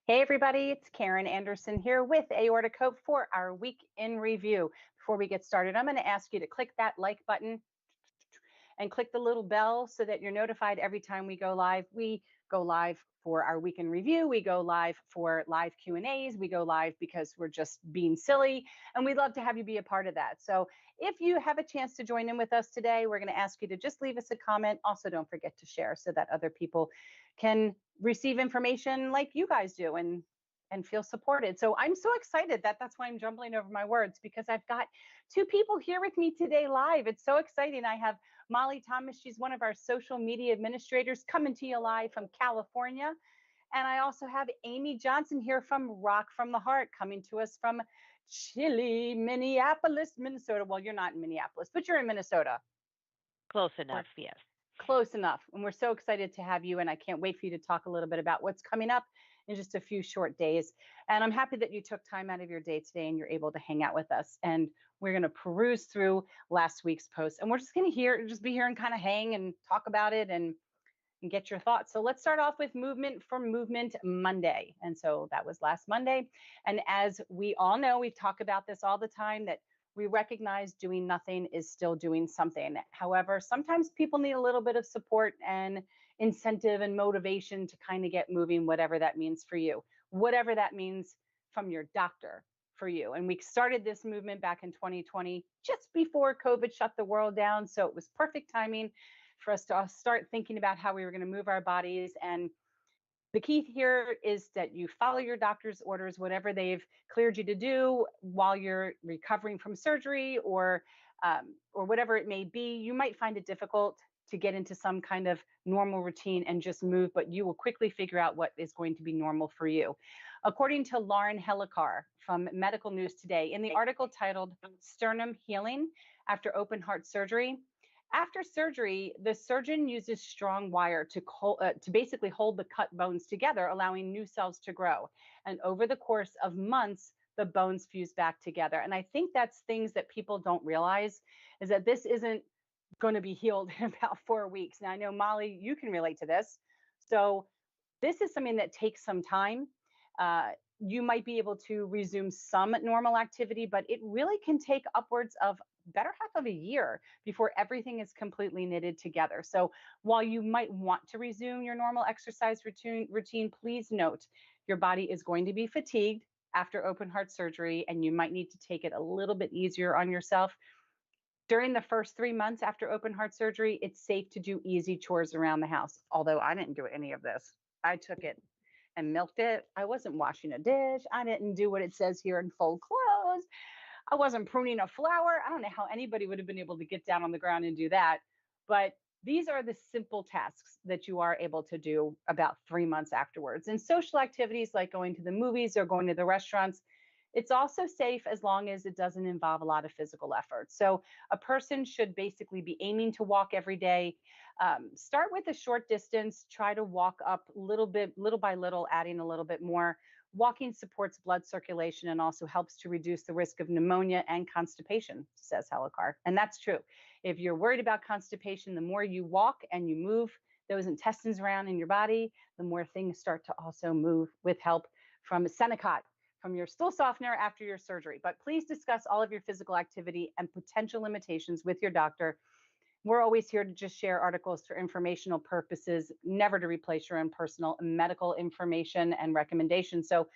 Hey everybody, it's Karen Anderson here with Aortic for our week in review. Before we get started, I'm going to ask you to click that like button and click the little bell so that you're notified every time we go live. We go live for our week in review. We go live for live Q&As. We go live because we're just being silly, and we'd love to have you be a part of that. So if you have a chance to join in with us today, we're going to ask you to just leave us a comment. Also, don't forget to share so that other people can receive information like you guys do and feel supported. So I'm so excited that's why I'm jumbling over my words, because I've got two people here with me today live. It's so exciting. I have Molly Thomas. She's one of our social media administrators coming to you live from California. And I also have Amy Johnson here from Rock from the Heart, coming to us from chilly Minneapolis, Minnesota. Well, you're not in Minneapolis, but you're in Minnesota. Close enough, yes. Close enough. And we're so excited to have you. And I can't wait for you to talk a little bit about what's coming up in just a few short days. And I'm happy that you took time out of your day today and you're able to hang out with us. And we're going to peruse through last week's post. And we're just going to be here and kind of hang and talk about it and get your thoughts. So let's start off with Movement for Movement Monday. And so that was last Monday. And as we all know, we talk about this all the time, that we recognize doing nothing is still doing something. However, sometimes people need a little bit of support and incentive and motivation to kind of get moving, whatever that means for you, whatever that means from your doctor for you. And we started this movement back in 2020, just before COVID shut the world down. So it was perfect timing for us to start thinking about how we were going to move our bodies. And the key here is that you follow your doctor's orders, whatever they've cleared you to do while you're recovering from surgery or whatever it may be. You might find it difficult to get into some kind of normal routine and just move, but you will quickly figure out what is going to be normal for you. According to Lauren Helikar from Medical News Today, in the article titled Sternum Healing After Open Heart Surgery, after surgery, the surgeon uses strong wire to basically hold the cut bones together, allowing new cells to grow. And over the course of months, the bones fuse back together. And I think that's things that people don't realize, is that this isn't going to be healed in about 4 weeks. Now, I know, Molly, you can relate to this. So this is something that takes some time. You might be able to resume some normal activity, but it really can take upwards of better half of a year before everything is completely knitted together. So while you might want to resume your normal exercise routine, please note your body is going to be fatigued after open heart surgery, and you might need to take it a little bit easier on yourself. During the first 3 months after open heart surgery, it's safe to do easy chores around the house. Although I didn't do any of this. I took it and milked it. I wasn't washing a dish. I didn't do what it says here and fold clothes. I wasn't pruning a flower. I don't know how anybody would have been able to get down on the ground and do that. But these are the simple tasks that you are able to do about 3 months afterwards. And social activities like going to the movies or going to the restaurants, it's also safe as long as it doesn't involve a lot of physical effort. So a person should basically be aiming to walk every day. Start with a short distance, try to walk up little by little, adding a little bit more. Walking supports blood circulation and also helps to reduce the risk of pneumonia and constipation, says Helikar. And that's true. If you're worried about constipation, the more you walk and you move those intestines around in your body, the more things start to also move with help from Senecot, from your stool softener after your surgery. But please discuss all of your physical activity and potential limitations with your doctor. We're always here to just share articles for informational purposes, never to replace your own personal medical information and recommendations. So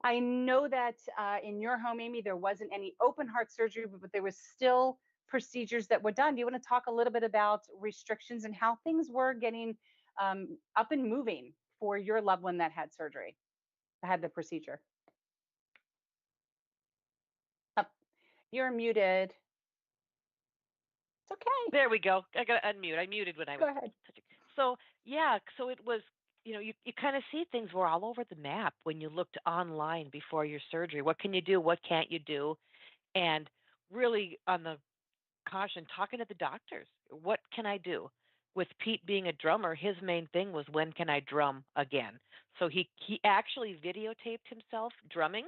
I know that in your home, Amy, there wasn't any open heart surgery, but there was still procedures that were done. Do you want to talk a little bit about restrictions and how things were getting up and moving for your loved one that had surgery, had the procedure? Oh, you're muted. It's okay. There we go. I got to unmute. I muted when I was. Go ahead. So, yeah, so it was, you kind of see things were all over the map when you looked online before your surgery. What can you do? What can't you do? And really, on the caution, talking to the doctors, what can I do? With Pete being a drummer, his main thing was, when can I drum again? So he actually videotaped himself drumming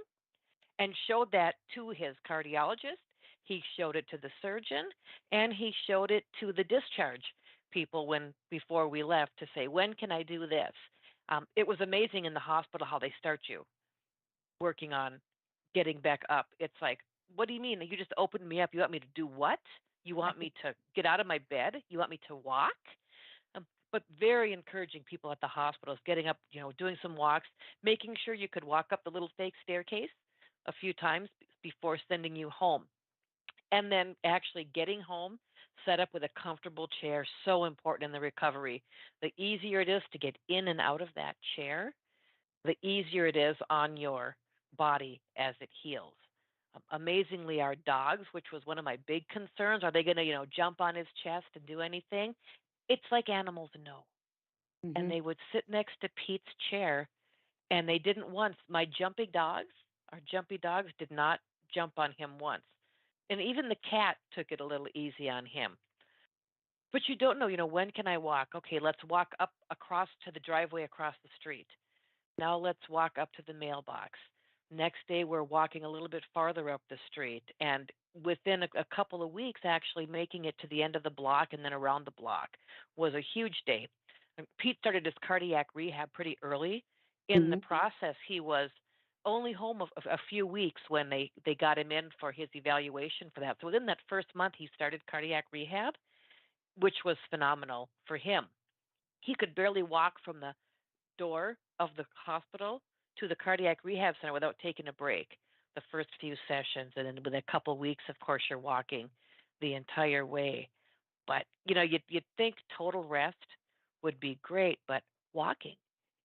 and showed that to his cardiologist. He showed it to the surgeon, and he showed it to the discharge people before we left, to say, when can I do this? It was amazing in the hospital how they start you working on getting back up. It's like, what do you mean? You just opened me up. You want me to do what? You want me to get out of my bed? You want me to walk? But very encouraging people at the hospitals, getting up, doing some walks, making sure you could walk up the little fake staircase a few times before sending you home. And then actually getting home, set up with a comfortable chair, so important in the recovery. The easier it is to get in and out of that chair, the easier it is on your body as it heals. Amazingly, our dogs, which was one of my big concerns, are they going to, jump on his chest and do anything? It's like animals know. And Hmm. they would sit next to Pete's chair, and they didn't once. Our jumpy dogs did not jump on him once. And even the cat took it a little easy on him. But you don't know, when can I walk? Okay, let's walk up across to the driveway across the street. Now let's walk up to the mailbox. Next day, we're walking a little bit farther up the street. And within a couple of weeks, actually making it to the end of the block and then around the block was a huge day. And Pete started his cardiac rehab pretty early. In the Hmm. process, he was only home a few weeks when they got him in for his evaluation for that. So within that first month, he started cardiac rehab, which was phenomenal for him. He could barely walk from the door of the hospital to the cardiac rehab center without taking a break the first few sessions. And then within a couple of weeks, of course, you're walking the entire way. But, you'd think total rest would be great, but walking,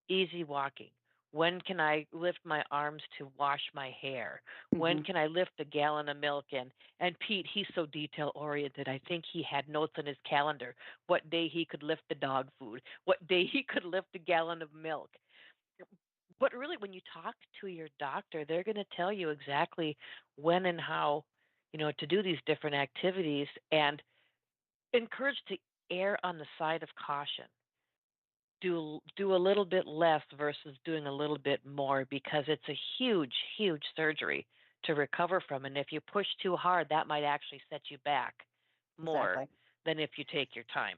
easy walking. When can I lift my arms to wash my hair? When Hmm. can I lift a gallon of milk in? And Pete, he's so detail oriented. I think he had notes on his calendar what day he could lift the dog food, what day he could lift a gallon of milk. But really, when you talk to your doctor, they're going to tell you exactly when and how, to do these different activities and encourage to err on the side of caution. Do a little bit less versus doing a little bit more because it's a huge, huge surgery to recover from. And if you push too hard, that might actually set you back more Exactly. than if you take your time.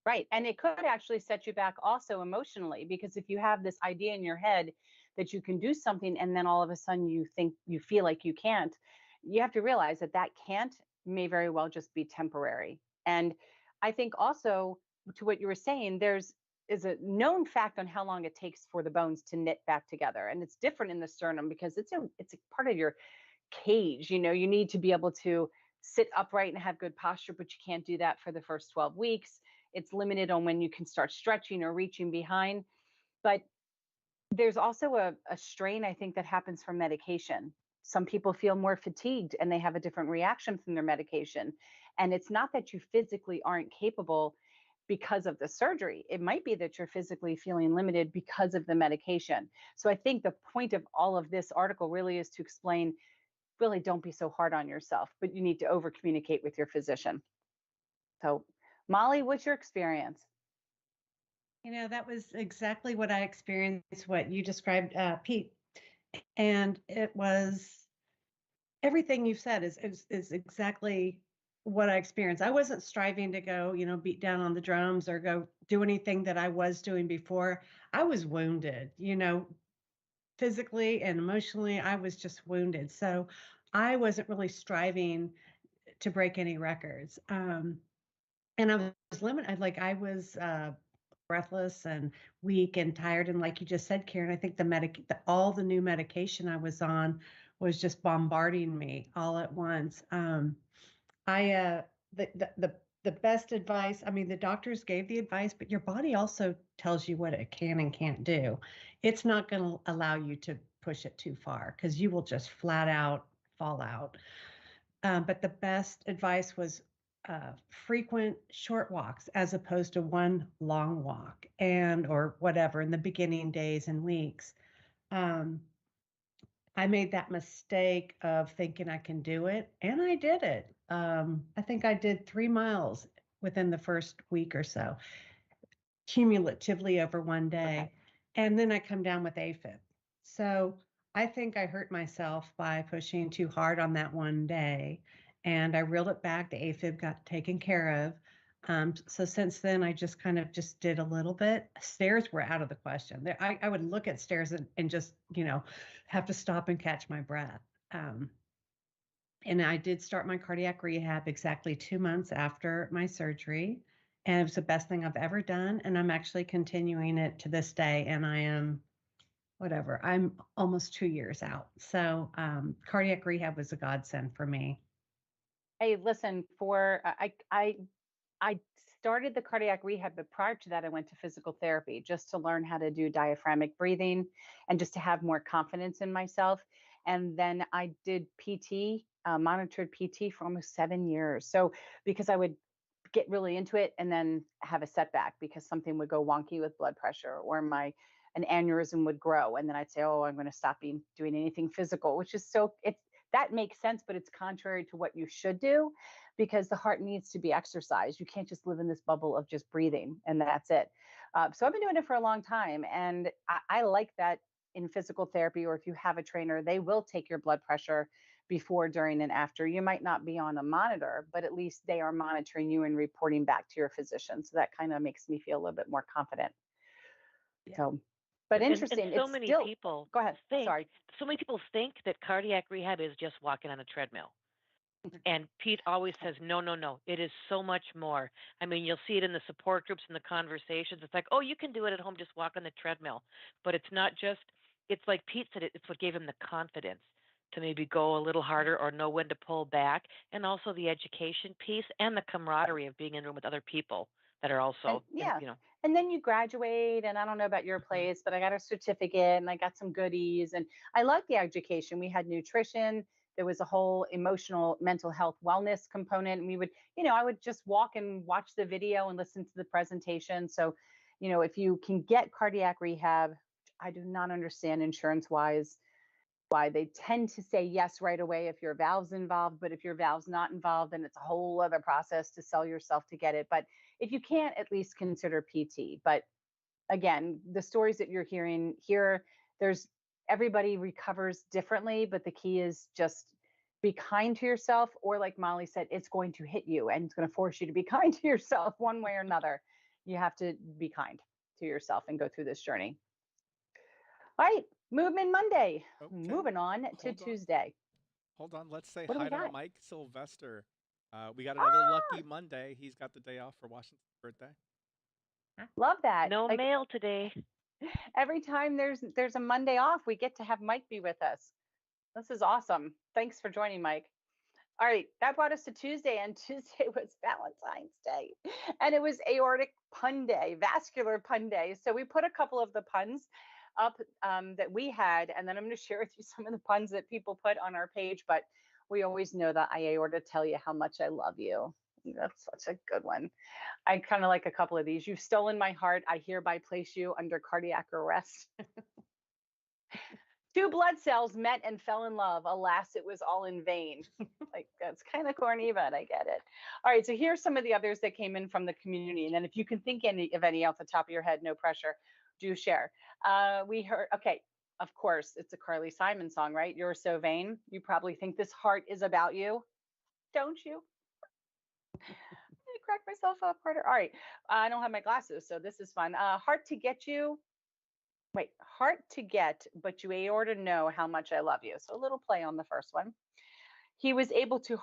Right. And it could actually set you back also emotionally, because if you have this idea in your head that you can do something and then all of a sudden you feel like you can't, you have to realize that that can't may very well just be temporary. And I think also, to what you were saying, there's is a known fact on how long it takes for the bones to knit back together. And it's different in the sternum because it's a part of your cage. You need to be able to sit upright and have good posture, but you can't do that for the first 12 weeks. It's limited on when you can start stretching or reaching behind. But there's also a strain, I think, that happens from medication. Some people feel more fatigued and they have a different reaction from their medication. And it's not that you physically aren't capable because of the surgery. It might be that you're physically feeling limited because of the medication. So I think the point of all of this article really is to explain, really don't be so hard on yourself, but you need to over communicate with your physician. So, Molly, what's your experience? That was exactly what I experienced, what you described, Pete. And it was everything you said is exactly what I experienced. I wasn't striving to go, beat down on the drums or go do anything that I was doing before. I was wounded, physically and emotionally. I was just wounded. So I wasn't really striving to break any records. And I was limited. Like I was breathless and weak and tired. And like you just said, Karen, I think all the new medication I was on was just bombarding me all at once. I the best advice. I mean, the doctors gave the advice, but your body also tells you what it can and can't do. It's not going to allow you to push it too far because you will just flat out fall out. But the best advice was frequent short walks as opposed to one long walk or whatever in the beginning days and weeks. Um, I made that mistake of thinking I can do it, and I did it. I think I did 3 miles within the first week or so, cumulatively over one Okay. day. And then I come down with AFib. So I think I hurt myself by pushing too hard on that one day. And I reeled it back. The AFib got taken care of. So since then, I just kind of just did a little bit. Stairs were out of the question. I would look at stairs and just, have to stop and catch my breath. Um, and I did start my cardiac rehab exactly 2 months after my surgery. And it was the best thing I've ever done. And I'm actually continuing it to this day. And I am, whatever, I'm almost 2 years out. So cardiac rehab was a godsend for me. Hey, listen, for I started the cardiac rehab, but prior to that, I went to physical therapy just to learn how to do diaphragmatic breathing and just to have more confidence in myself. And then I did PT, monitored PT for almost 7 years. So because I would get really into it and then have a setback because something would go wonky with blood pressure or my an aneurysm would grow and then I'd say, oh, I'm going to stop doing anything physical, which is so it's that makes sense, but it's contrary to what you should do because the heart needs to be exercised. You can't just live in this bubble of just breathing and that's it. So I've been doing it for a long time, and I like that in physical therapy, or if you have a trainer, they will take your blood pressure before, during, and after. You might not be on a monitor, but at least they are monitoring you and reporting back to your physician. So that kind of makes me feel a little bit more confident. Yeah. So, but And interesting. so It's many still, people go ahead. think Sorry. so many people think that cardiac rehab is just walking on a treadmill. And Pete always says, no, no, no. It is so much more. I mean, you'll see it in the support groups and the conversations. It's like, oh, you can do it at home, just walk on the treadmill. But it's not just, it's like Pete said, it's what gave him the confidence to maybe go a little harder or know when to pull back. And also the education piece and the camaraderie of being in a room with other people that are And also, yeah, you know. and then you graduate, and I don't know about your Mhm. place, but I got a certificate and I got some goodies, and I liked the education. We had nutrition. There was a whole emotional, mental health, wellness component, and we would, I would just walk and watch the video and listen to the presentation. So, if you can get cardiac rehab, I do not understand insurance wise why they tend to say yes right away if your valve's involved, but if your valve's not involved, then it's a whole other process to sell yourself to get it. But if you can't, at least consider PT. But again, the stories that you're hearing here, there's everybody recovers differently, but the key is just be kind to yourself, or like Molly said, it's going to hit you and it's going to force you to be kind to yourself one way or another. You have to be kind to yourself and go through this journey. All right, Movement Monday. Okay, Moving on to hold on. Tuesday. Hold on. Let's say What do we hi to got? Mike Sylvester. We got another lucky Ah, Monday. He's got the day off for Washington's birthday. love that. No Like mail today. every time there's a Monday off, we get to have Mike be with us. This is awesome. Thanks for joining, Mike. All right, that brought us to Tuesday, and Tuesday was Valentine's Day, and it was Aortic Pun Day, Vascular Pun Day. So we put a couple of the puns up that we had, and then I'm going to share with you some of the puns that people put on our page. But we always know that I aorta tell you how much I love you. That's such a good one. I kind of like a couple of these. You've stolen my heart. I hereby place you under cardiac arrest. Two blood cells met and fell in love. Alas, it was all in vain. Like, that's kind of corny, but I get it. All right, so here's some of the others that came in from the community. And then if you can think of any off the top of your head, no pressure, do share. We heard, okay, of course, it's a Carly Simon song, right? You're so vain. You probably think this heart is about you, don't you? I cracked myself up harder. All right, I don't have my glasses, so this is fun. Heart to get you. Wait, hard to get, but you aorta know how much I love you. So a little play on the first one. He was able to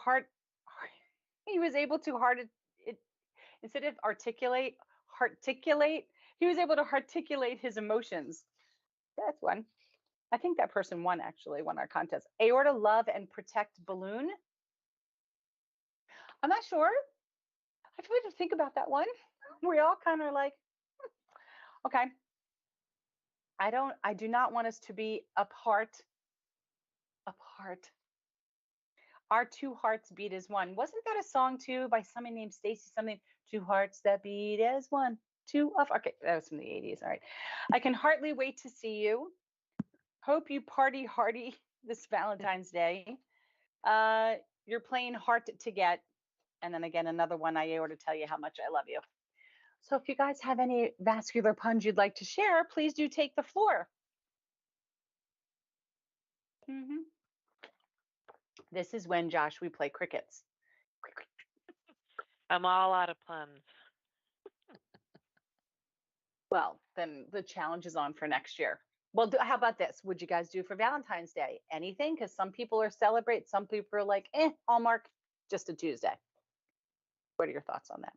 he was able to it instead of articulate, he was able to articulate his emotions. That's one. I think that person won our contest. Aorta love and protect balloon. I'm not sure. I have to think about that one. We all kind of like, okay. I do not want us to be apart. Our two hearts beat as one. Wasn't that a song too by somebody named Stacy something? Two hearts that beat as one. Okay, that was from the 80s. All right. I can hardly wait to see you. Hope you party hardy this Valentine's Day. Uh, you're playing hard to get. And then again, another one I ought to tell you how much I love you. So if you guys have any vascular puns you'd like to share, please do take the floor. This is when, Josh, we play crickets. I'm all out of puns. Well, then the challenge is on for next year. Well, how about this? Would you guys do for Valentine's Day anything? Because some people are celebrate, some people are like, Hallmark, just a Tuesday. What are your thoughts on that?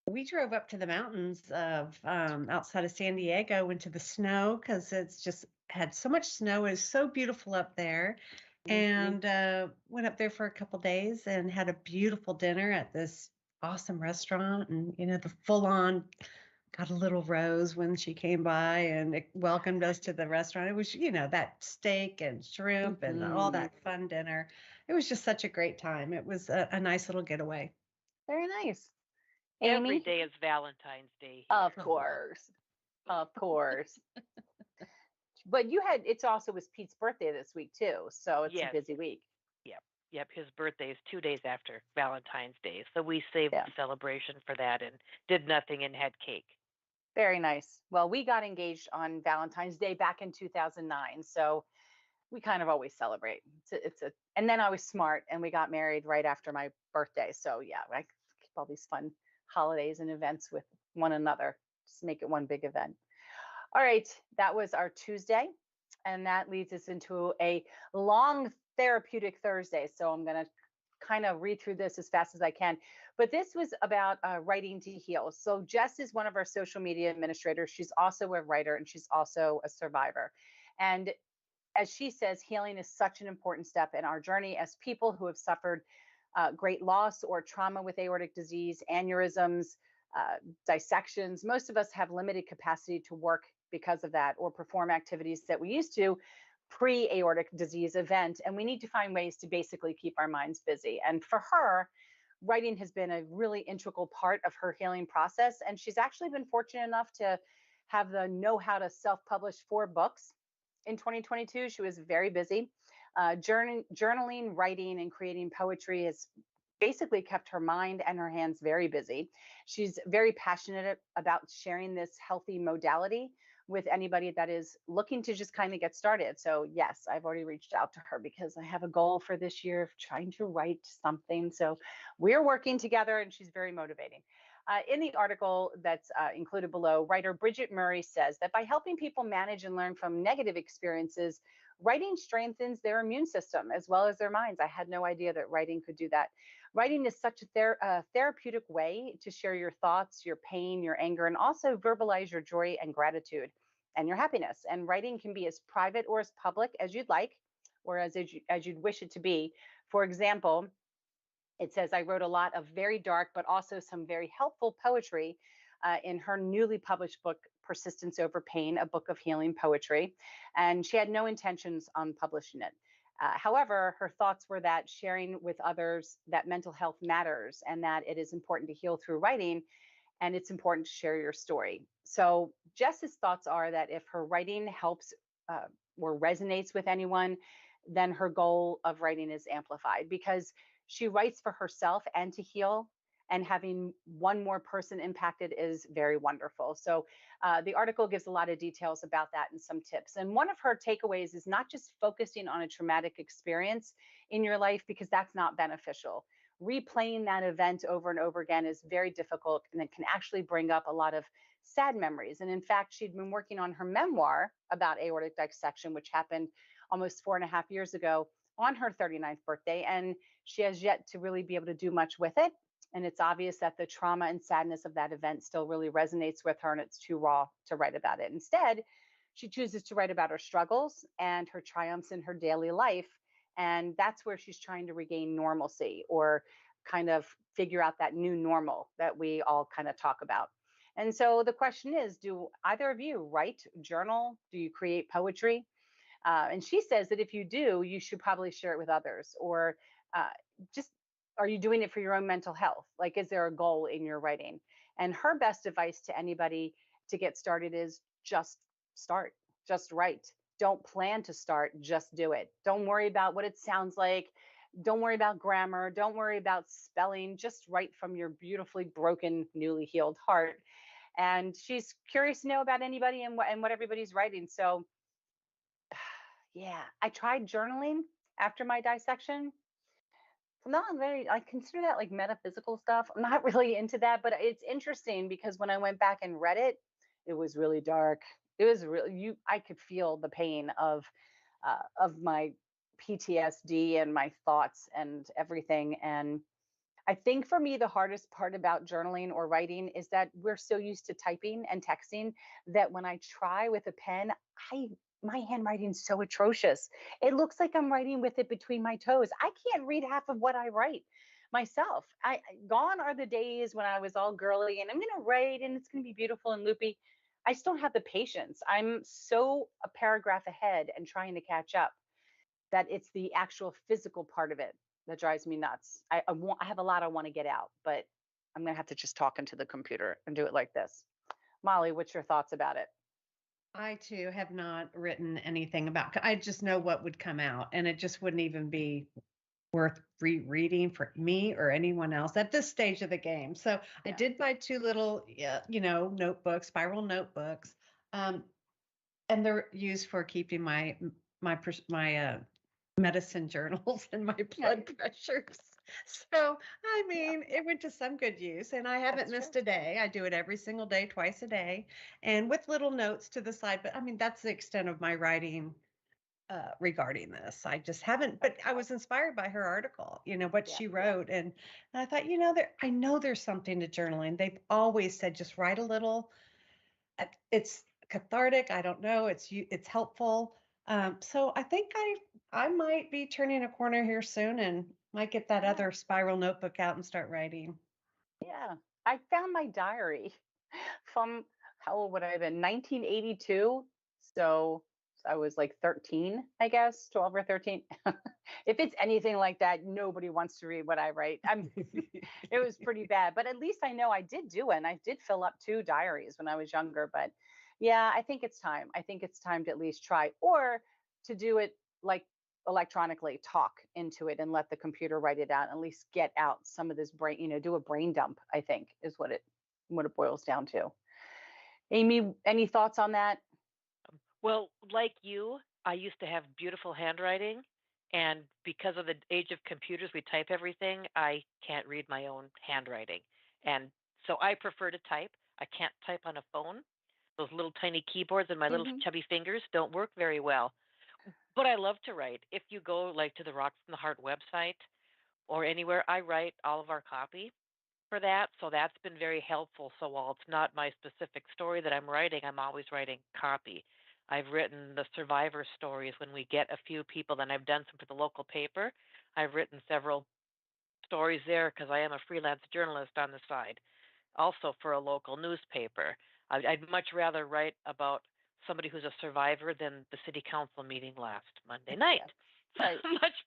We drove up to the mountains of outside of San Diego into the snow because it's just had so much snow. It's so beautiful up there. And went up there for a couple days and had a beautiful dinner at this awesome restaurant. And, the full on got a little rose when she came by and welcomed us to the restaurant. It was, that steak and shrimp and all that fun dinner. It was just such a great time. It was a nice little getaway. Very nice. Every Amy? day is Valentine's Day. Of course. Of course. But it's also was Pete's birthday this week too. So it's a busy week. Yep. His birthday is 2 days after Valentine's Day. So we saved the celebration for that and did nothing and had cake. Very nice. Well, we got engaged on Valentine's Day back in 2009. So we kind of always celebrate. And then I was smart and we got married right after my birthday. So yeah, I keep all these fun holidays and events with one another. Just make it one big event. All right, that was our Tuesday. And that leads us into a long therapeutic Thursday. So I'm going to kind of read through this as fast as I can. But this was about writing to heal. So Jess is one of our social media administrators. She's also a writer and she's also a survivor. And as she says, healing is such an important step in our journey as people who have suffered great loss or trauma with aortic disease, aneurysms, dissections. Most of us have limited capacity to work because of that or perform activities that we used to pre-aortic disease event. And we need to find ways to basically keep our minds busy. And for her, writing has been a really integral part of her healing process. And she's actually been fortunate enough to have the know-how to self-publish 4 books. In 2022, she was very busy. Journaling, writing, and creating poetry has basically kept her mind and her hands very busy. She's very passionate about sharing this healthy modality with anybody that is looking to just kind of get started. So yes, I've already reached out to her because I have a goal for this year of trying to write something. So we're working together and she's very motivating. In the article that's included below, writer Bridget Murray says that by helping people manage and learn from negative experiences, writing strengthens their immune system as well as their minds. I had no idea that writing could do that. Writing is such a therapeutic way to share your thoughts, your pain, your anger, and also verbalize your joy and gratitude and your happiness. And writing can be as private or as public as you'd like, or as you'd wish it to be. For example, it says, I wrote a lot of very dark, but also some very helpful poetry in her newly published book, Persistence Over Pain, a book of healing poetry. And she had no intentions on publishing it. However, her thoughts were that sharing with others that mental health matters and that it is important to heal through writing, and it's important to share your story. So Jess's thoughts are that if her writing helps or resonates with anyone, then her goal of writing is amplified because she writes for herself and to heal, and having one more person impacted is very wonderful. So the article gives a lot of details about that and some tips. And one of her takeaways is not just focusing on a traumatic experience in your life, because that's not beneficial. Replaying that event over and over again is very difficult, and it can actually bring up a lot of sad memories. And in fact, she'd been working on her memoir about aortic dissection, which happened almost 4.5 years ago on her 39th birthday. And she has yet to really be able to do much with it. And it's obvious that the trauma and sadness of that event still really resonates with her, and it's too raw to write about it. Instead, she chooses to write about her struggles and her triumphs in her daily life. And that's where she's trying to regain normalcy or kind of figure out that new normal that we all kind of talk about. And so the question is, do either of you write, journal? Do you create poetry? And she says that if you do, you should probably share it with others, or just, are you doing it for your own mental health? Like, is there a goal in your writing? And her best advice to anybody to get started is just start, just write. Don't plan to start, just do it. Don't worry about what it sounds like. Don't worry about grammar. Don't worry about spelling. Just write from your beautifully broken, newly healed heart. And she's curious to know about anybody and what everybody's writing. So yeah, I tried journaling after my dissection. not very, I consider that like metaphysical stuff. I'm not really into that, but it's interesting because when I went back and read it, it was really dark. It was really, I could feel the pain of my PTSD and my thoughts and everything. And I think for me, the hardest part about journaling or writing is that we're so used to typing and texting that when I try with a pen, I my handwriting's so atrocious. It looks like I'm writing with it between my toes. I can't read half of what I write myself. Gone are the days when I was all girly and I'm going to write and it's going to be beautiful and loopy. I just don't have the patience. I'm so a paragraph ahead and trying to catch up that it's the actual physical part of it that drives me nuts. I have a lot I want to get out, but I'm gonna have to just talk into the computer and do it like this. Molly, what's your thoughts about it? I too have not written anything about, I just know what would come out and it just wouldn't even be worth rereading for me or anyone else at this stage of the game. So I Yeah. did buy two little, notebooks, spiral notebooks, um, and they're used for keeping my medicine journals and my blood Right. pressures. So I Yeah, mean, it went to some good use, and I haven't that's true. missed a day. I do it every single day, twice a day, and with little notes to the side. But I mean, that's the extent of my writing regarding this. I just haven't, but I was inspired by her article, what Yeah. she wrote. And I thought, I know there's something to journaling. They've always said, just write a little. It's cathartic. I don't know. It's helpful. So I think I might be turning a corner here soon and might get that Yeah. other spiral notebook out and start writing. Yeah. I found my diary from how old would I have been? 1982. So I was like 13, I guess, 12 or 13. If it's anything like that, nobody wants to read what I write. It was pretty bad, but at least I know I did do it. And I did fill up two diaries when I was younger. But yeah, I think it's time. I think it's time to at least try or to do it like electronically, talk into it and let the computer write it out, at least get out some of this brain, do a brain dump, I think is what it boils down to. Amy, any thoughts on that? Well, like you, I used to have beautiful handwriting, and because of the age of computers, we type everything. I can't read my own handwriting. And so I prefer to type. I can't type on a phone. Those little tiny keyboards and my little Hmm. chubby fingers don't work very well. But I love to write. If you go like to the Rocks from the Heart website or anywhere, I write all of our copy for that. So that's been very helpful. So while it's not my specific story that I'm writing, I'm always writing copy. I've written the survivor stories when we get a few people, then I've done some for the local paper. I've written several stories there because I am a freelance journalist on the side, also for a local newspaper. I'd much rather write about somebody who's a survivor than the city council meeting last Monday night. Yeah, right.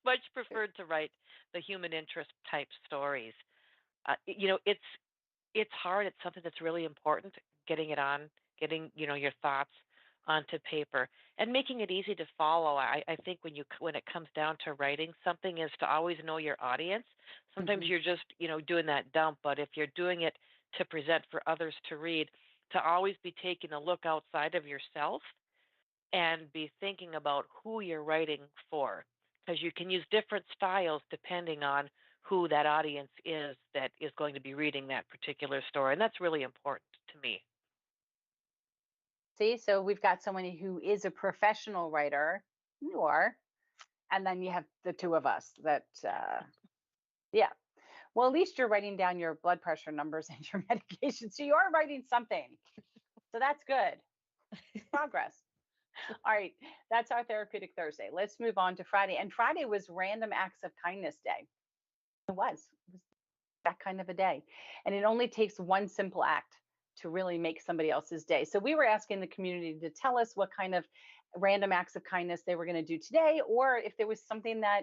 Much preferred to write the human interest type stories. It's hard. It's something that's really important. Getting it on, getting your thoughts onto paper, and making it easy to follow. I think when it comes down to writing something, is to always know your audience. Sometimes Hmm. you're just doing that dump, but if you're doing it to present for others to read, to always be taking a look outside of yourself and be thinking about who you're writing for, because you can use different styles depending on who that audience is that is going to be reading that particular story. And that's really important to me. See, so we've got someone who is a professional writer. You are. And then you have the two of us that, yeah. Well, at least you're writing down your blood pressure numbers and your medication. So you are writing something. So that's good. Progress. All right. That's our therapeutic Thursday. Let's move on to Friday. And Friday was Random Acts of Kindness Day. It was that kind of a day. And it only takes one simple act to really make somebody else's day. So we were asking the community to tell us what kind of random acts of kindness they were going to do today, or if there was something that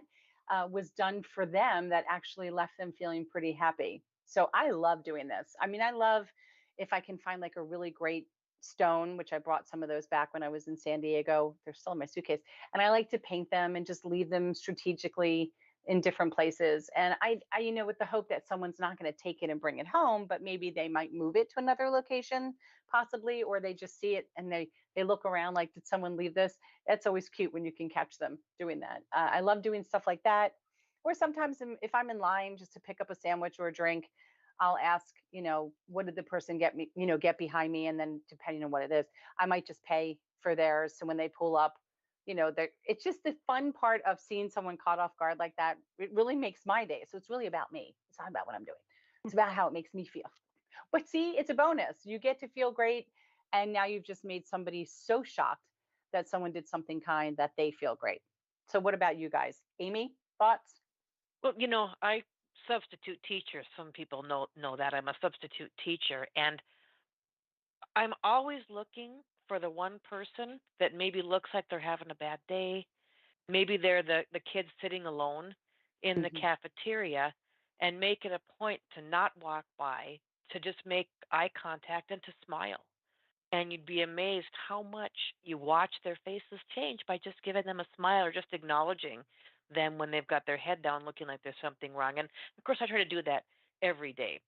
was done for them that actually left them feeling pretty happy. So I love doing this. I mean, I love if I can find like a really great stone, which I brought some of those back when I was in San Diego. They're still in my suitcase. And I like to paint them and just leave them strategically in different places. And with the hope that someone's not going to take it and bring it home, but maybe they might move it to another location, possibly, or they just see it and they look around like, did someone leave this? That's always cute when you can catch them doing that. I love doing stuff like that. Or sometimes if I'm in line just to pick up a sandwich or a drink, I'll ask, what did the person get me, get behind me? And then depending on what it is, I might just pay for theirs. So when they pull up, it's just the fun part of seeing someone caught off guard like that. It really makes my day. So it's really about me. It's not about what I'm doing. It's about how it makes me feel. But see, it's a bonus. You get to feel great. And now you've just made somebody so shocked that someone did something kind that they feel great. So what about you guys? Amy, thoughts? Well, I substitute teacher. Some people know that I'm a substitute teacher, and I'm always looking for the one person that maybe looks like they're having a bad day. Maybe they're the kid sitting alone in the Mhm. cafeteria, and make it a point to not walk by, to just make eye contact and to smile. And you'd be amazed how much you watch their faces change by just giving them a smile or just acknowledging them when they've got their head down looking like there's something wrong. And of course, I try to do that every day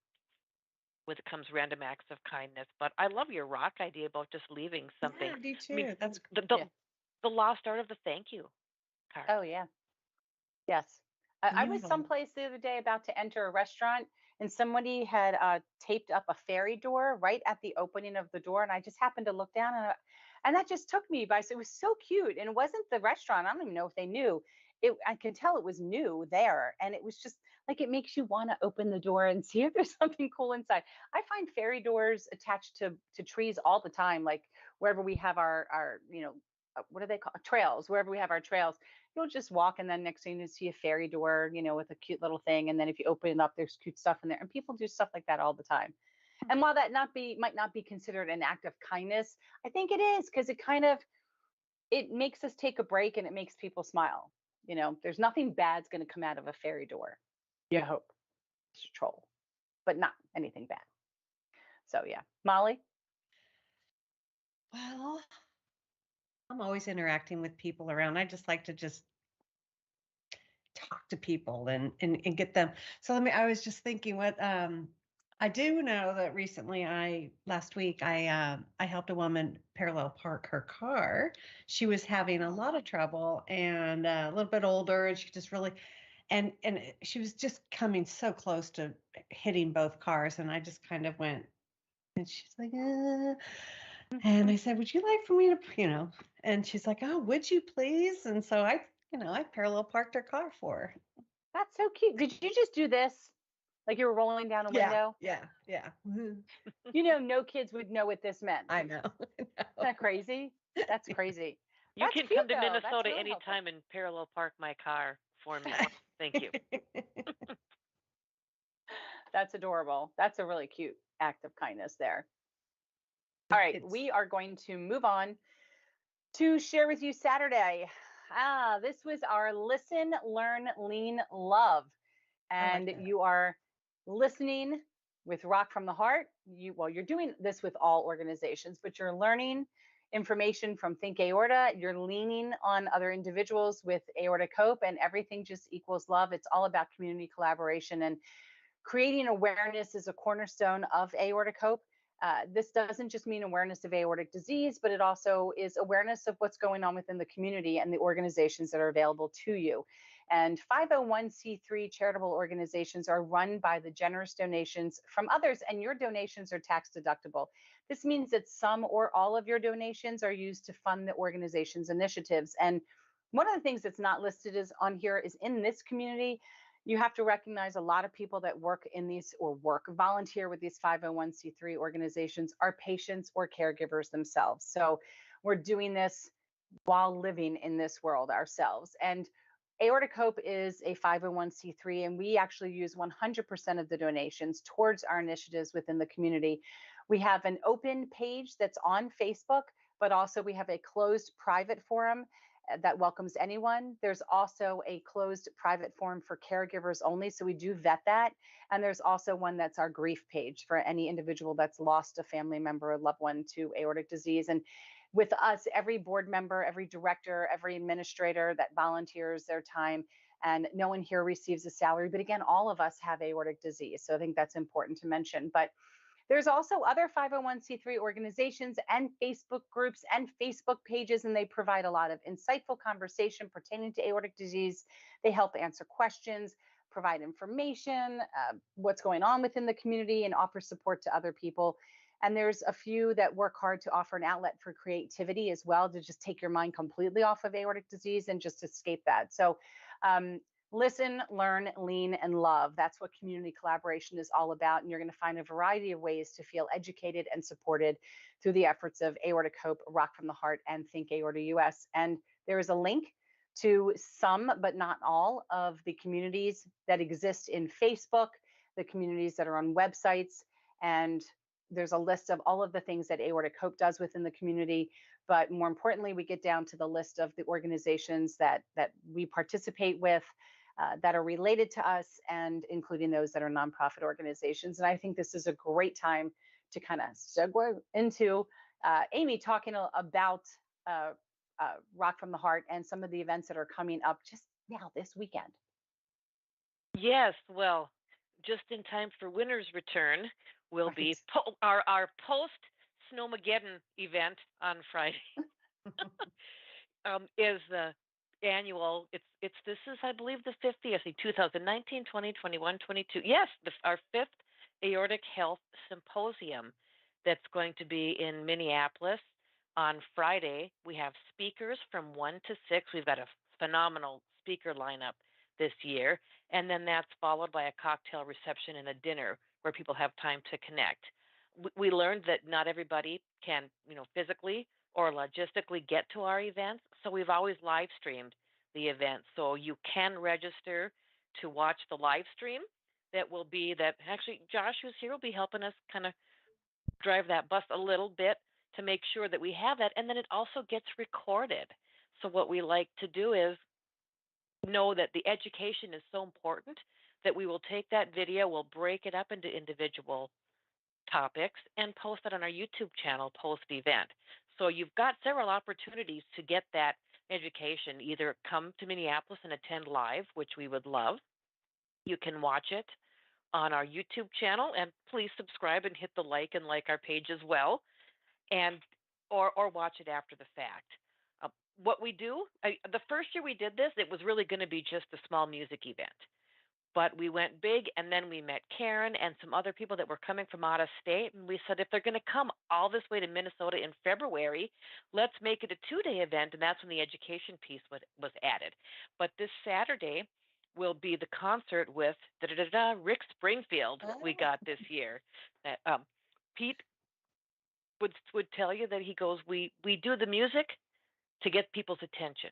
when it comes random acts of kindness. But I love your rock idea about just leaving something. Yeah, I do I mean, too. That's the Yeah. the lost art of the thank you card. Oh, yeah. Yes. I was yeah. someplace the other day about to enter a restaurant, and somebody had taped up a fairy door right at the opening of the door. And I just happened to look down, and that just took me by. So it was so cute. And it wasn't the restaurant. I don't even know if they knew. I could tell it was new there. And it was just like it makes you want to open the door and see if there's something cool inside. I find fairy doors attached to trees all the time, like wherever we have our what do they call trails, wherever we have our trails. You'll just walk, and then next thing you see a fairy door, with a cute little thing. And then if you open it up, there's cute stuff in there. And people do stuff like that all the time. And while that might not be considered an act of kindness, I think it is, because it makes us take a break and it makes people smile. There's nothing bad's going to come out of a fairy door. You hope. It's a troll, but not anything bad. So yeah, Molly. Well, I'm always interacting with people around. I just like to just talk to people and get them. So I was just thinking what I do know that recently last week I helped a woman parallel park her car. She was having a lot of trouble and a little bit older, and she just really she was just coming so close to hitting both cars, and I just kind of went, and she's like, and I said, would you like for me to, and she's like, oh, would you please? And so I parallel parked her car for her. That's so cute. Did you just do this? Like you were rolling down a window? Yeah. Mhm. No kids would know what this meant. I know. Isn't that crazy? That's crazy. You That's can cute, come to though. That's Minnesota really helpful. anytime and parallel park my car for me. Thank you. That's adorable. That's a really cute act of kindness there. All right, It's we are going to move on to share with you Saturday. This was our Listen, Learn, Lean, Love. I like And that. you are listening with Rock from the Heart. You're doing this with all organizations, but you're learning information from Think Aorta. You're leaning on other individuals with Aorta Cope, and everything just equals love. It's all about community collaboration, and creating awareness is a cornerstone of Aorta Cope. This doesn't just mean awareness of aortic disease, but it also is awareness of what's going on within the community and the organizations that are available to you. And 501c3 charitable organizations are run by the generous donations from others, and your donations are tax deductible. This means that some or all of your donations are used to fund the organization's initiatives. And one of the things that's not listed is on here is in this community, you have to recognize a lot of people that work in these or volunteer with these 501c3 organizations are patients or caregivers themselves. So we're doing this while living in this world ourselves. And Aorta Cope is a 501c3, and we actually use 100% of the donations towards our initiatives within the community. We have an open page that's on Facebook, but also we have a closed private forum that welcomes anyone. There's also a closed private forum for caregivers only, so we do vet that. And there's also one that's our grief page for any individual that's lost a family member or loved one to aortic disease. And with us, every board member, every director, every administrator that volunteers their time, and no one here receives a salary. But again, all of us have aortic disease. So I think that's important to mention. But There's also other 501c3 organizations and Facebook groups and Facebook pages, and they provide a lot of insightful conversation pertaining to aortic disease. They help answer questions, provide information, what's going on within the community, and offer support to other people. And there's a few that work hard to offer an outlet for creativity as well, to just take your mind completely off of aortic disease and just escape that. So listen, learn, lean, and love. That's what community collaboration is all about. And you're going to find a variety of ways to feel educated and supported through the efforts of Aortic Hope, Rock from the Heart, and Think Aorta US. And there is a link to some, but not all, of the communities that exist in Facebook, the communities that are on websites, and there's a list of all of the things that Aortic Hope does within the community. But more importantly, we get down to the list of the organizations that we participate with, that are related to us, and including those that are nonprofit organizations. And I think this is a great time to kind of segue into Amy talking about Rock from the Heart and some of the events that are coming up just now this weekend. Yes, well, just in time for winter's return will be our post Snowmageddon event on Friday. Is the annual, this is, I believe, the 50th, 2019, 20, 21, 22. Yes, our 5th Aortic Health Symposium that's going to be in Minneapolis on Friday. We have speakers from 1 to 6. We've got a phenomenal speaker lineup this year. And then that's followed by a cocktail reception and a dinner where people have time to connect. We learned that not everybody can, physically or logistically get to our events. So we've always live streamed the event. So you can register to watch the live stream. Actually, Josh, who's here, will be helping us kind of drive that bus a little bit to make sure that we have that. And then it also gets recorded. So what we like to do is know that the education is so important that we will take that video, we'll break it up into individual topics and post it on our YouTube channel post-event. So you've got several opportunities to get that education. Either come to Minneapolis and attend live, which we would love. You can watch it on our YouTube channel, and please subscribe and hit the like our page as well, and or watch it after the fact. What we do, the first year we did this, it was really going to be just a small music event. But we went big, and then we met Karen and some other people that were coming from out of state. And we said, if they're going to come all this way to Minnesota in February, let's make it a 2-day event. And that's when the education piece was added. But this Saturday will be the concert with Rick Springfield we got this year. Pete would tell you that he goes, we do the music to get people's attention,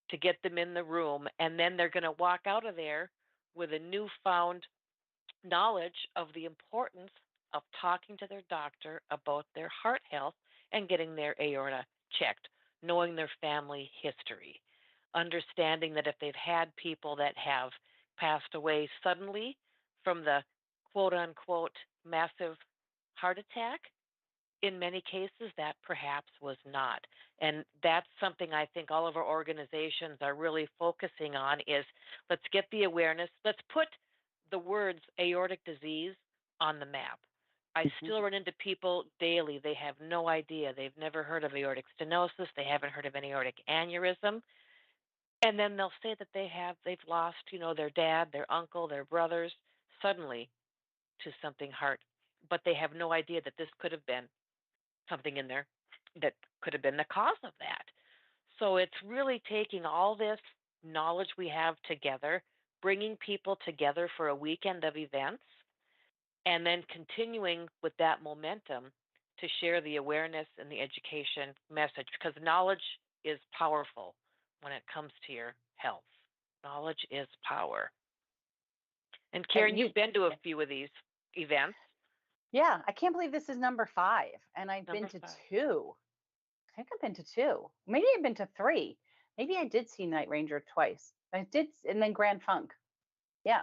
to get them in the room, and then they're going to walk out of there with a newfound knowledge of the importance of talking to their doctor about their heart health and getting their aorta checked, knowing their family history, understanding that if they've had people that have passed away suddenly from the quote-unquote massive heart attack, in many cases, that perhaps was not. And that's something I think all of our organizations are really focusing on is let's get the awareness. Let's put the words aortic disease on the map. I still run into people daily. They have no idea. They've never heard of aortic stenosis. They haven't heard of an aortic aneurysm. And then they'll say that they've lost, their dad, their uncle, their brothers suddenly to something heart. But they have no idea that this could have been something in there that could have been the cause of that. So it's really taking all this knowledge we have together, bringing people together for a weekend of events, and then continuing with that momentum to share the awareness and the education message, because knowledge is powerful when it comes to your health. Knowledge is power. And Karen, you've been to a few of these events. Yeah, I can't believe this is number 5, and I've been to 2. I think I've been to 2. Maybe I've been to 3. Maybe I did see Night Ranger twice. I did, and then Grand Funk. Yeah.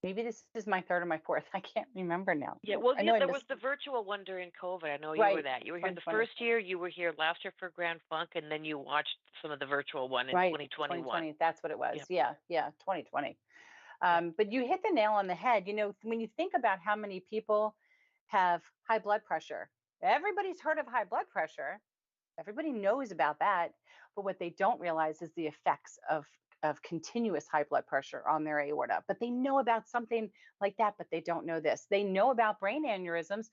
Maybe this is my 3rd or my 4th. I can't remember now. Yeah, well, there was the virtual one during COVID. I know you were that. You were here the first year. You were here last year for Grand Funk, and then you watched some of the virtual one in 2021. 2020. That's what it was. Yeah, 2020. But you hit the nail on the head. When you think about how many people have high blood pressure, everybody's heard of high blood pressure. Everybody knows about that. But what they don't realize is the effects of continuous high blood pressure on their aorta. But they know about something like that, but they don't know this. They know about brain aneurysms,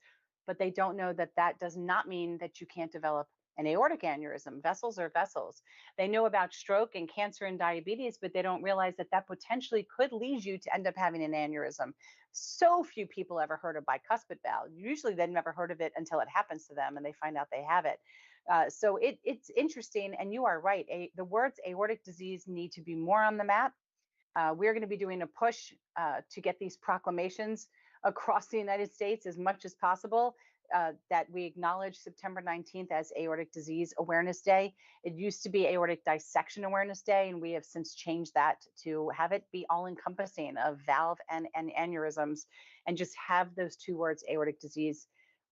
but they don't know that that does not mean that you can't develop an aortic aneurysm. Vessels are vessels. They know about stroke and cancer and diabetes, but they don't realize that that potentially could lead you to end up having an aneurysm. So few people ever heard of bicuspid valve. Usually they've never heard of it until it happens to them and they find out they have it. So it's interesting, and you are right. The words aortic disease need to be more on the map. We're going to be doing a push to get these proclamations across the United States as much as possible. That we acknowledge September 19th as Aortic Disease Awareness Day. It used to be Aortic Dissection Awareness Day, and we have since changed that to have it be all encompassing of valve and aneurysms, and just have those two words, aortic disease,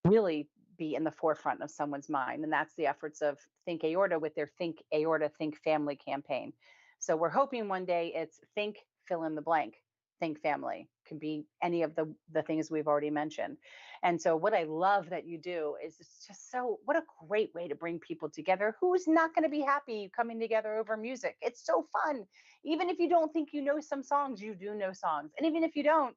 really be in the forefront of someone's mind. And that's the efforts of Think Aorta with their Think Aorta, Think Family campaign. So we're hoping one day it's think, fill in the blank, think family. Can be any of the things we've already mentioned. And so what I love that you do is it's just what a great way to bring people together. Who's not going to be happy coming together over music? It's so fun. Even if you don't think you know some songs, you do know songs. And even if you don't,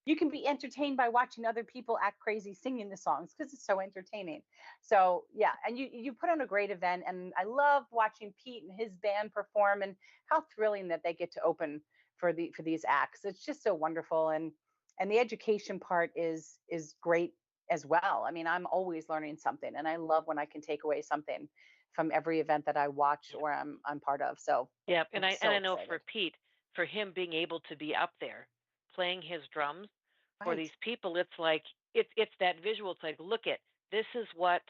you can be entertained by watching other people act crazy singing the songs because it's so entertaining. So yeah, and you put on a great event, and I love watching Pete and his band perform, and how thrilling that they get to open for these acts. It's just so wonderful, and the education part is great as well. I mean, I'm always learning something, and I love when I can take away something from every event that I watch or I'm part of. So Yep, and I'm so I know excited. for Pete, for him being able to be up there playing his drums for Right. these people, it's like it's that visual. It's like, look at this is what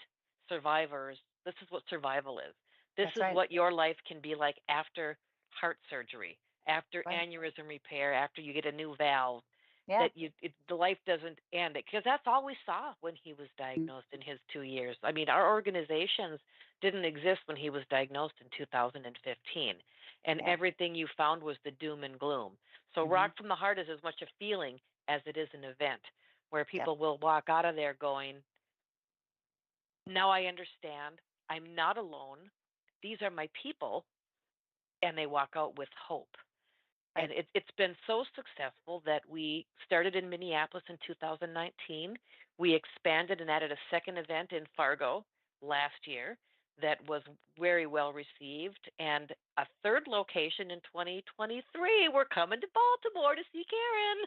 survivors. This is what survival is. This That's is right. what your life can be like after heart surgery, after Right. aneurysm repair, after you get a new valve. Yeah. That the life doesn't end, because that's all we saw when he was Mm. diagnosed in his 2 years. I mean, our organizations didn't exist when he was diagnosed in 2015, and Yeah. everything you found was the doom and gloom. So Mhm. Rock from the Heart is as much a feeling as it is an event, where Yep. people will walk out of there going, now I understand, I'm not alone, these are my people, and they walk out with hope. Right. And it's been so successful that we started in Minneapolis in 2019. We expanded and added a second event in Fargo last year that was very well received, and a third location in 2023. We're coming to Baltimore to see Karen.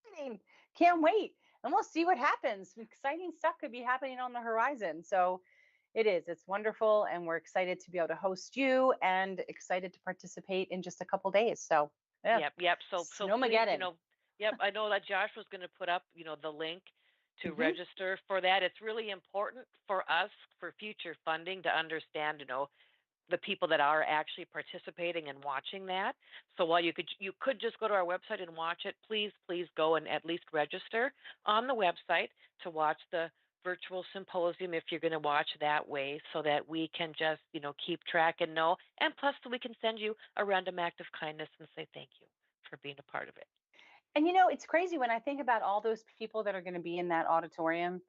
Exciting. Can't wait. And we'll see what happens. Exciting stuff could be happening on the horizon. So it is. It's wonderful. And we're excited to be able to host you and excited to participate in just a couple days. So yeah. Yep. So please, Snowmageddon. yep. I know that Josh was going to put up, the link to Hmm. register for that. It's really important for us for future funding to understand, the people that are actually participating and watching that. So while you could just go to our website and watch it, please go and at least register on the website to watch the virtual symposium if you're going to watch that way, so that we can just, keep track and know, and plus so we can send you a random act of kindness and say thank you for being a part of it. And it's crazy when I think about all those people that are going to be in that auditorium.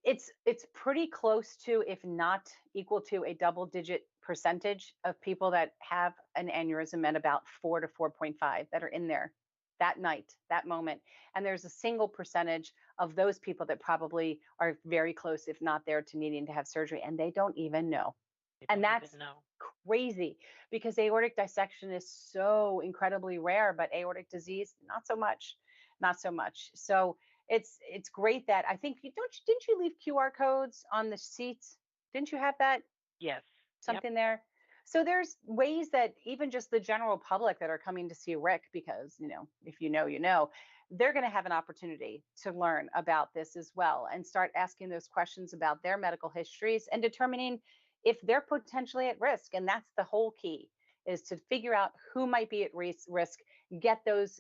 It's pretty close to, if not equal to, a double digit percentage of people that have an aneurysm, at about 4 to 4.5 that are in there that night, that moment. And there's a single percentage of those people that probably are very close, if not there, to needing to have surgery, and they don't even know. They And don't that's even know. crazy, because aortic dissection is so incredibly rare, but aortic disease, not so much, not so much. So it's great that, I think, didn't you leave QR codes on the seats? Didn't you have that, Yes. Yep. something there? So there's ways that even just the general public that are coming to see Rick, because if they're going to have an opportunity to learn about this as well, and start asking those questions about their medical histories and determining if they're potentially at risk. And that's the whole key, is to figure out who might be at risk, get those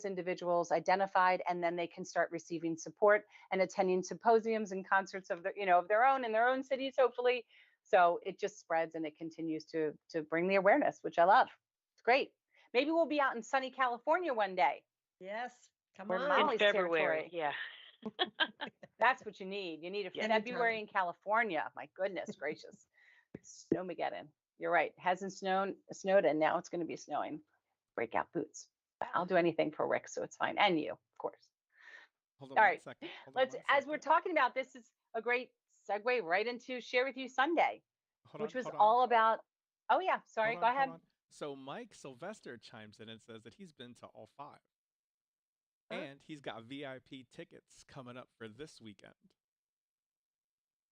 individuals identified, and then they can start receiving support and attending symposiums and concerts of their own in their own cities, hopefully. So it just spreads and it continues to bring the awareness, which I love. It's great. Maybe we'll be out in sunny California one day. Yes, come We're on. In Molly's February, territory. yeah. That's what you need. You need a Yeah. February in California. My goodness gracious. Snowmageddon. You're right. Hasn't snowed, and now it's going to be snowing. Break out boots. I'll do anything for Rick, so it's fine. And you, of course. Hold on All one right. second. Hold on Let's, one as we're second. talking about, this is a great segue right into Share With You Sunday, which was Hold on. all about, oh yeah, sorry, Hold go on, ahead. hold on. So Mike Sylvester chimes in and says that he's been to all 5. And he's got VIP tickets coming up for this weekend.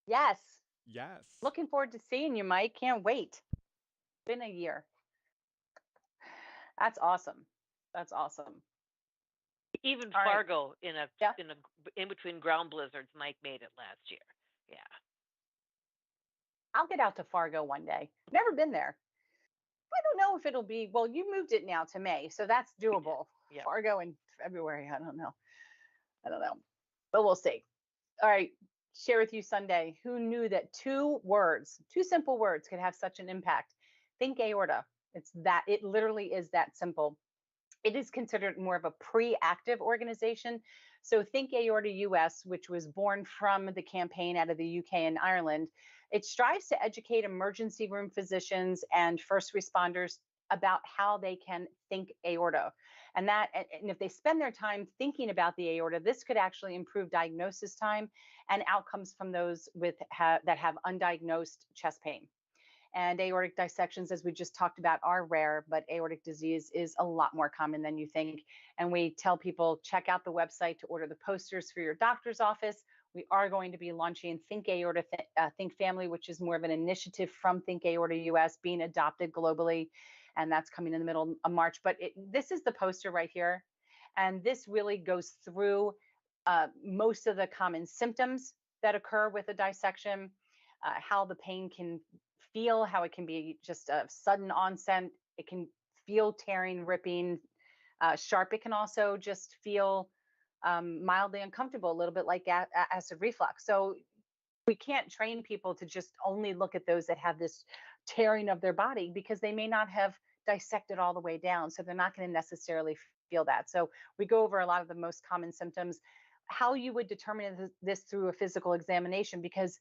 Yes. Yes. Looking forward to seeing you, Mike. Can't wait. Been a year. That's awesome. That's awesome. Even All right. Fargo Yeah. in between ground blizzards, Mike made it last year. Yeah. I'll get out to Fargo one day. Never been there. I don't know if it'll be, well, you moved it now to May, so that's doable. Yeah. Fargo in February, I don't know. But we'll see. All right, Share With You Sunday. Who knew that 2 simple words could have such an impact? Think aorta. It literally is that simple. It is considered more of a pre-active organization. So Think Aorta US, which was born from the campaign out of the UK and Ireland, it strives to educate emergency room physicians and first responders about how they can think aorta. And if they spend their time thinking about the aorta, this could actually improve diagnosis time and outcomes from those that have undiagnosed chest pain. And aortic dissections, as we just talked about, are rare, but aortic disease is a lot more common than you think. And we tell people, check out the website to order the posters for your doctor's office. We are going to be launching Think Aorta, Think Family, which is more of an initiative from Think Aorta US, being adopted globally. And that's coming in the middle of March. But this is the poster right here. And this really goes through most of the common symptoms that occur with a dissection, how the pain can feel, how it can be just a sudden onset. It can feel tearing, ripping, sharp. It can also just feel mildly uncomfortable, a little bit like acid reflux. So we can't train people to just only look at those that have this tearing of their body, because they may not have dissected all the way down. So they're not going to necessarily feel that. So we go over a lot of the most common symptoms, how you would determine this through a physical examination, because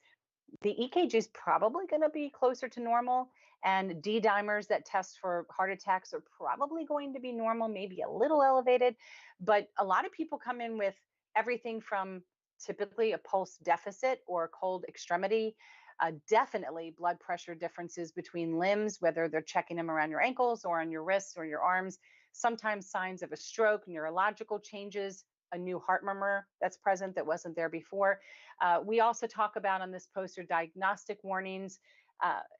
the EKG is probably going to be closer to normal, and D-dimers that test for heart attacks are probably going to be normal, maybe a little elevated. But a lot of people come in with everything from typically a pulse deficit or cold extremity, definitely blood pressure differences between limbs, whether they're checking them around your ankles or on your wrists or your arms, sometimes signs of a stroke, neurological changes, a new heart murmur that's present that wasn't there before. We also talk about on this poster diagnostic warnings,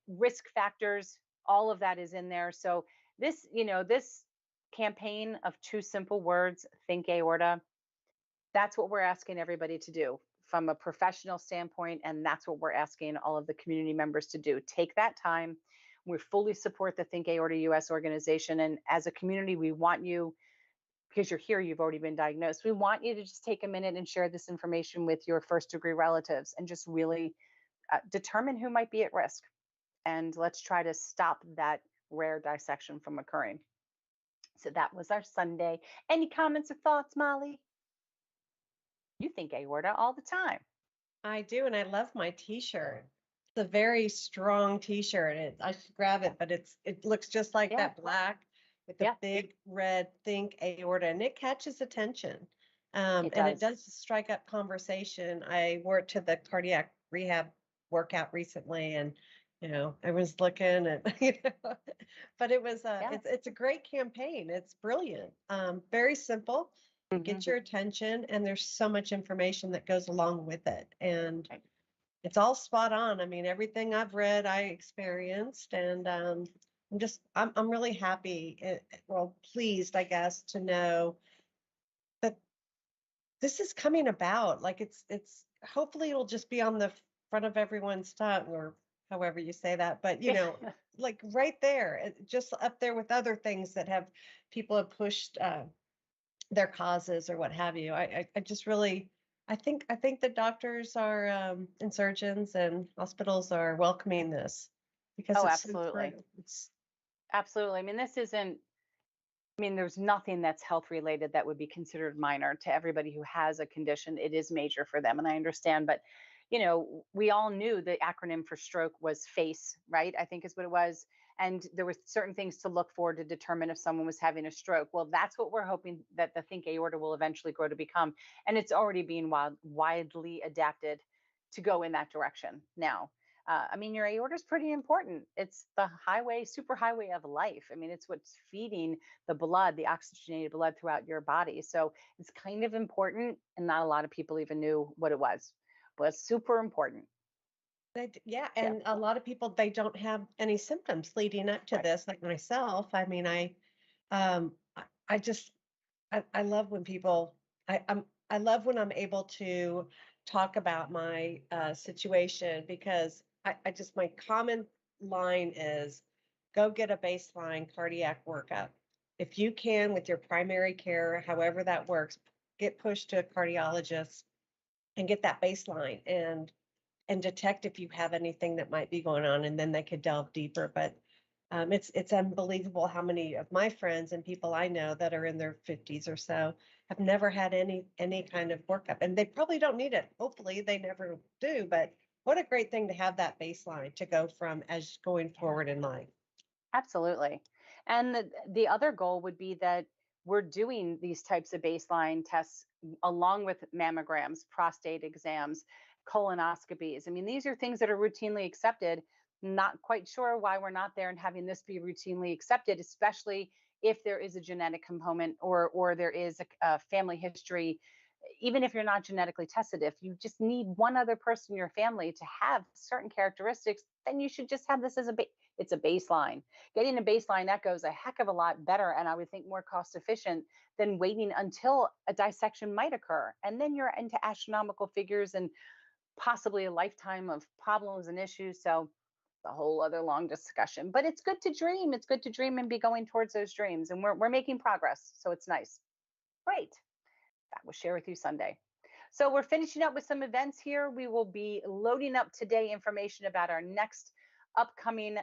risk factors, all of that is in there. So this campaign of 2 simple words, Think Aorta, that's what we're asking everybody to do from a professional standpoint. And that's what we're asking all of the community members to do. Take that time. We fully support the Think Aorta US organization. And as a community, we want you, because you're here, you've already been diagnosed, we want you to just take a minute and share this information with your first degree relatives and just really determine who might be at risk. And let's try to stop that rare dissection from occurring. So that was our Sunday. Any comments or thoughts, Molly? You think aorta all the time. I do, and I love my T-shirt. It's a very strong T-shirt. I should grab it, but it looks just like that black with the big red Think Aorta, and it catches attention. And it does strike up conversation. I wore it to the cardiac rehab workout recently, and everyone's looking, and but it was it's a great campaign. It's brilliant. Very simple. Get your attention, and there's so much information that goes along with it, and it's all spot on. I mean, everything I've read, I experienced, and I'm really happy, pleased, I guess, to know that this is coming about. Like it's hopefully it'll just be on the front of everyone's tongue, or however you say that, but like right there, just up there with other things that people have pushed their causes or what have you. I just really, I think the doctors are and surgeons and hospitals are welcoming this, because it's absolutely. So absolutely. I mean, this isn't I mean, there's nothing that's health related that would be considered minor. To everybody who has a condition, it is major for them. And I understand, but we all knew the acronym for stroke was FACE, right? I think is what it was. And there were certain things to look for to determine if someone was having a stroke. Well, that's what we're hoping that the Think Aorta will eventually grow to become. And it's already being widely adapted to go in that direction now. I mean, your aorta is pretty important. It's the superhighway of life. I mean, it's what's feeding the blood, the oxygenated blood throughout your body. So it's kind of important, and not a lot of people even knew what it was, but it's super important. Yeah, Yeah, and a lot of people, they don't have any symptoms leading up to right. this, like myself. I mean, um, I just, I love when people, I love when I'm able to talk about my situation, because I just, my common line is go get a baseline cardiac workup. If you can, with your primary care, however that works, get pushed to a cardiologist and get that baseline and detect if you have anything that might be going on, and then they could delve deeper. But it's unbelievable how many of my friends and people I know that are in their 50s or so have never had any kind of workup, and they probably don't need it. Hopefully, they never do. But what a great thing to have that baseline to go from as going forward in life. Absolutely. And the other goal would be that we're doing these types of baseline tests along with mammograms, prostate exams, colonoscopies. I mean, these are things that are routinely accepted. Not quite sure why we're not there and having this be routinely accepted, especially if there is a genetic component or there is a family history. Even if you're not genetically tested, if you just need one other person in your family to have certain characteristics, then you should just have this as it's a baseline. Getting a baseline that goes a heck of a lot better, and I would think more cost efficient than waiting until a dissection might occur. And then you're into astronomical figures and possibly a lifetime of problems and issues. So a whole other long discussion. But it's good to dream. It's good to dream and be going towards those dreams. And we're making progress. So it's nice. Great. That will share with you Sunday. So we're finishing up with some events here. We will be loading up today information about our next upcoming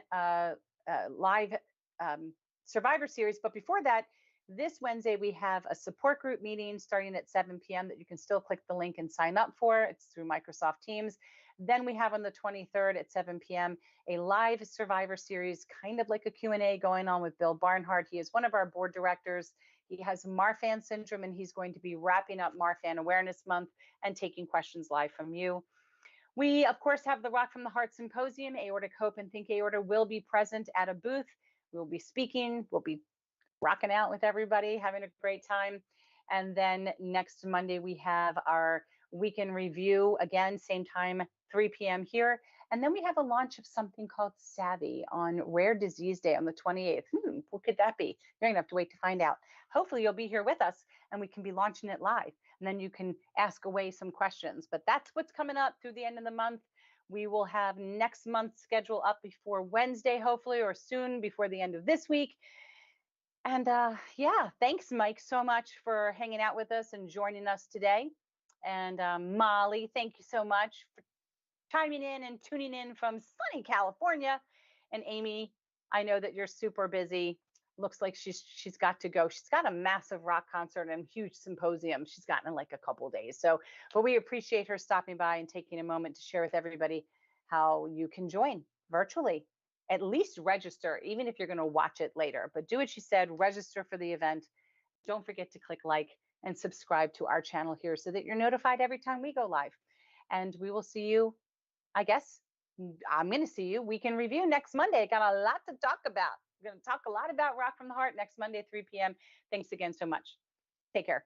live Survivor Series. But before that, this Wednesday, we have a support group meeting starting at 7 p.m. that you can still click the link and sign up for. It's through Microsoft Teams. Then we have on the 23rd at 7 p.m. a live Survivor Series, kind of like a Q&A going on with Bill Barnhart. He is one of our board directors. He has Marfan syndrome, and he's going to be wrapping up Marfan Awareness Month and taking questions live from you. We, of course, have the Rock from the Heart Symposium. Aortic Hope and Think Aorta will be present at a booth. We'll be speaking. We'll be rocking out with everybody, having a great time. And then next Monday, we have our weekend review. Again, same time, 3 p.m. here. And then we have a launch of something called Savvy on Rare Disease Day on the 28th. What could that be? You're going to have to wait to find out. Hopefully, you'll be here with us and we can be launching it live. And then you can ask away some questions. But that's what's coming up through the end of the month. We will have next month's schedule up before Wednesday, hopefully, or soon before the end of this week. And yeah, thanks, Mike, so much for hanging out with us and joining us today. And Molly, thank you so much for chiming in and tuning in from sunny California. And Amy, I know that you're super busy. Looks like she's got to go. She's got a massive rock concert and huge symposium she's gotten in like a couple of days. So, but we appreciate her stopping by and taking a moment to share with everybody how you can join virtually. At least register, even if you're going to watch it later. But do what she said, register for the event. Don't forget to click like and subscribe to our channel here so that you're notified every time we go live. And we will see you, I guess, I'm going to see you weekend review next Monday. Got a lot to talk about. We're going to talk a lot about Rock from the Heart next Monday, 3 p.m. Thanks again so much. Take care.